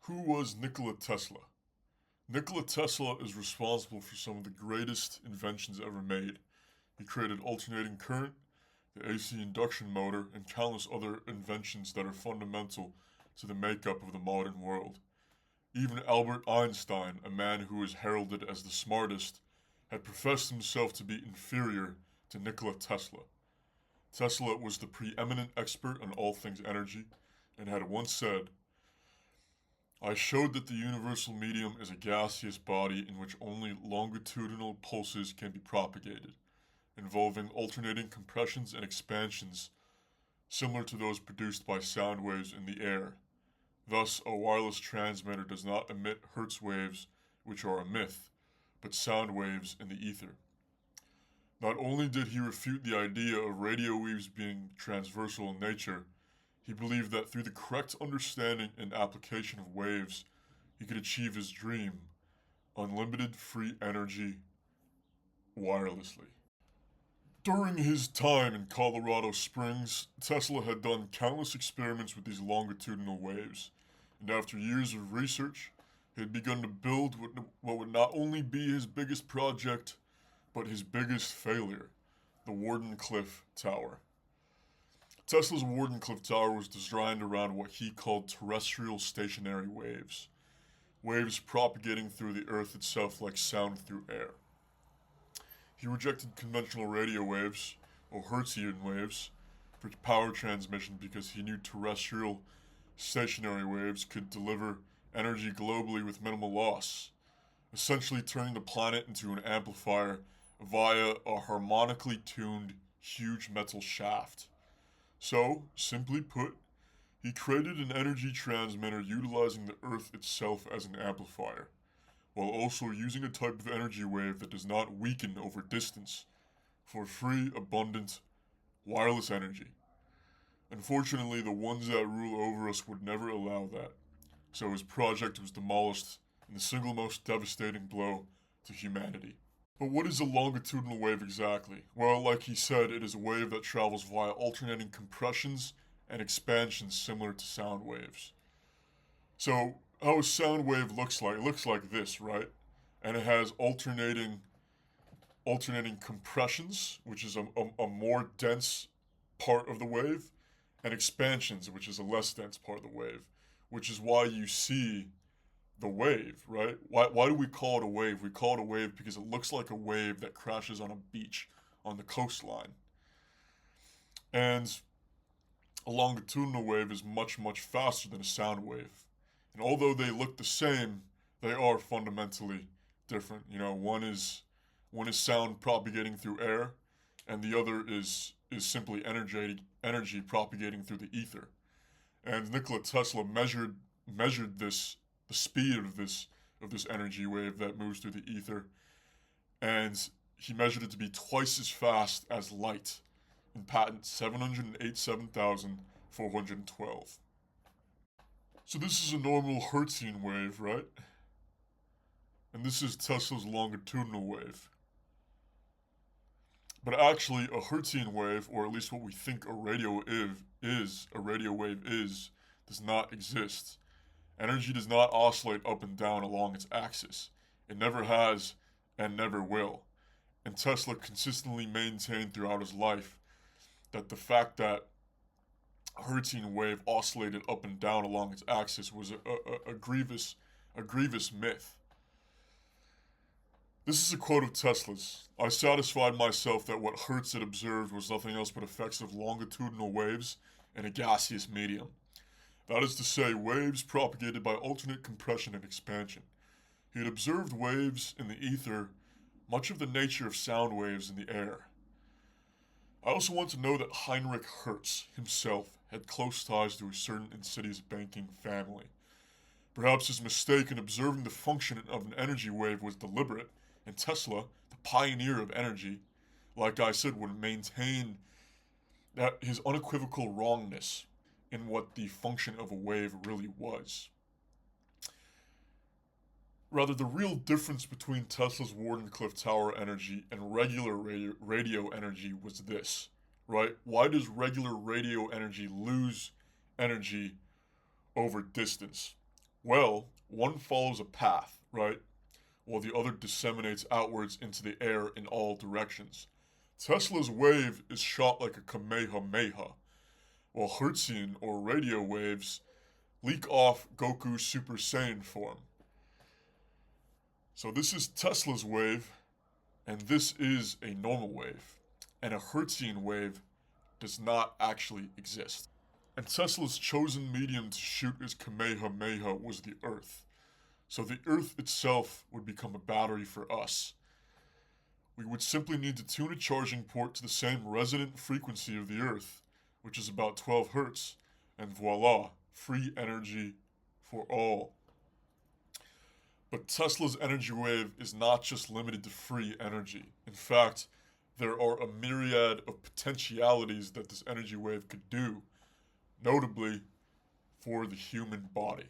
Who was Nikola Tesla? Nikola Tesla is responsible for some of the greatest inventions ever made. He created alternating current, the AC induction motor, and countless other inventions that are fundamental to the makeup of the modern world. Even Albert Einstein, a man who is heralded as the smartest, had professed himself to be inferior to Nikola Tesla. Tesla was the preeminent expert on all things energy and had once said, "I showed that the universal medium is a gaseous body in which only longitudinal pulses can be propagated, involving alternating compressions and expansions similar to those produced by sound waves in the air. Thus, a wireless transmitter does not emit Hertz waves, which are a myth, but sound waves in the ether." Not only did he refute the idea of radio waves being transversal in nature, he believed that through the correct understanding and application of waves, he could achieve his dream, unlimited free energy wirelessly. During his time in Colorado Springs, Tesla had done countless experiments with these longitudinal waves, and after years of research, he had begun to build what would not only be his biggest project, but his biggest failure, the Wardenclyffe Tower. Tesla's Wardenclyffe Tower was designed around what he called terrestrial stationary waves, waves propagating through the earth itself like sound through air. He rejected conventional radio waves, or Hertzian waves, for power transmission because he knew terrestrial stationary waves could deliver energy globally with minimal loss, essentially turning the planet into an amplifier via a harmonically tuned huge metal shaft. So, simply put, he created an energy transmitter utilizing the Earth itself as an amplifier, while also using a type of energy wave that does not weaken over distance for free, abundant, wireless energy. Unfortunately, the ones that rule over us would never allow that, so his project was demolished in the single most devastating blow to humanity. But what is a longitudinal wave exactly? Well, like he said, it is a wave that travels via alternating compressions and expansions similar to sound waves. So, how a sound wave looks like? It looks like this, right? And it has alternating compressions, which is a more dense part of the wave, and expansions, which is a less dense part of the wave, which is why you see the wave, right? Why do we call it a wave? We call it a wave because it looks like a wave that crashes on a beach on the coastline. And a longitudinal wave is much, much faster than a sound wave. And although they look the same, they are fundamentally different. You know, one is sound propagating through air, and the other is simply energy propagating through the ether. And Nikola Tesla measured this, the speed of this energy wave that moves through the ether, and he measured it to be twice as fast as light in patent 787,412. So this is a normal Hertzian wave, right? And this is Tesla's longitudinal wave. But actually, a Hertzian wave, or at least what we think a radio wave is, does not exist. Energy does not oscillate up and down along its axis. It never has and never will. And Tesla consistently maintained throughout his life that the fact that a Hertzian wave oscillated up and down along its axis was a grievous myth. This is a quote of Tesla's. "I satisfied myself that what Hertz had observed was nothing else but effects of longitudinal waves in a gaseous medium. That is to say, waves propagated by alternate compression and expansion. He had observed waves in the ether, much of the nature of sound waves in the air. I also want to know that Heinrich Hertz himself had close ties to a certain insidious banking family. Perhaps his mistake in observing the function of an energy wave was deliberate, and Tesla, the pioneer of energy, like I said, would maintain that his unequivocal wrongness in what the function of a wave really was. Rather, the real difference between Tesla's Wardenclyffe Tower energy and regular radio energy was this, right? Why does regular radio energy lose energy over distance? Well, one follows a path, right? While the other disseminates outwards into the air in all directions. Tesla's wave is shot like a kamehameha, while Hertzian or radio waves leak off Goku's Super Saiyan form. So this is Tesla's wave, and this is a normal wave. And a Hertzian wave does not actually exist. And Tesla's chosen medium to shoot his Kamehameha was the Earth. So the Earth itself would become a battery for us. We would simply need to tune a charging port to the same resonant frequency of the Earth, which is about 12 hertz, and voila, free energy for all. But Tesla's energy wave is not just limited to free energy. In fact, there are a myriad of potentialities that this energy wave could do, notably for the human body.